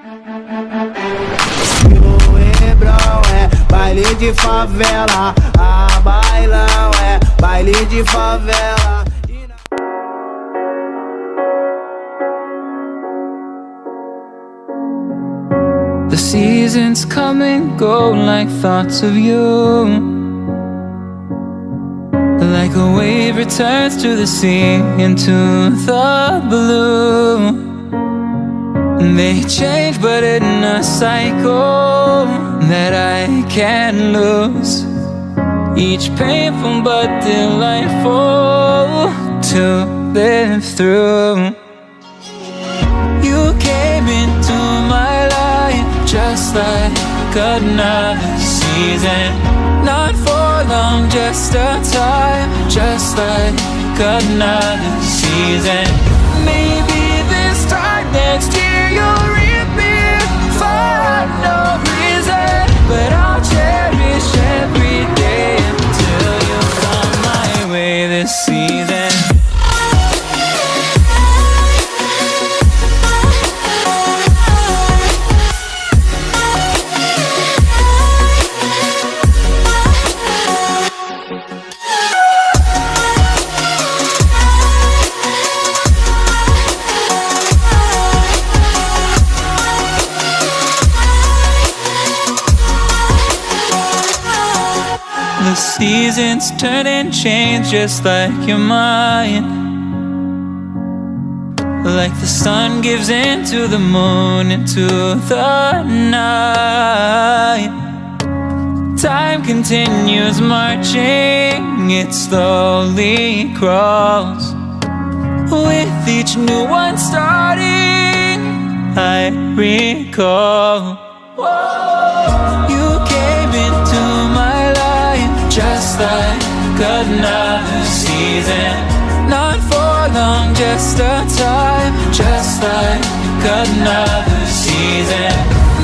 O Hebrão é baile de favela, a bailão é baile de favela. The seasons come and go like thoughts of you. Like a wave returns to the sea, into the blue. They change but in a cycle that I can't lose. Each painful but delightful to live through. You came into my life just like another season. Not for long, just a time, just like another season. Maybe this time next year you'll reap me for no reason, but I'll cherish every day until you come my way this season. The seasons turn and change just like your mind. Like the sun gives into the moon, into the night. Time continues marching, it slowly crawls. With each new one starting, I recall. You came into my life just like another season. Not for long, just a time, just like another season.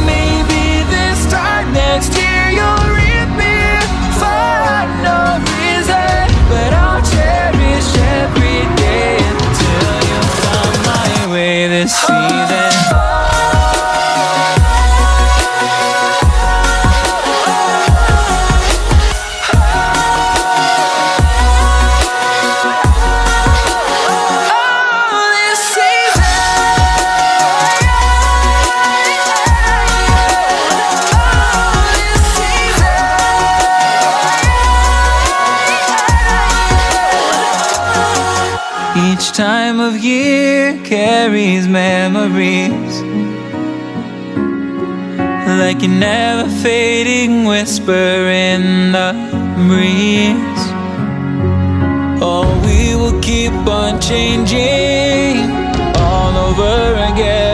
Maybe this time next year you'll reap me for no reason, but I'll cherish every day until you come my way this season. Each time of year carries memories, like a never fading whisper in the breeze. Oh, we will keep on changing all over again.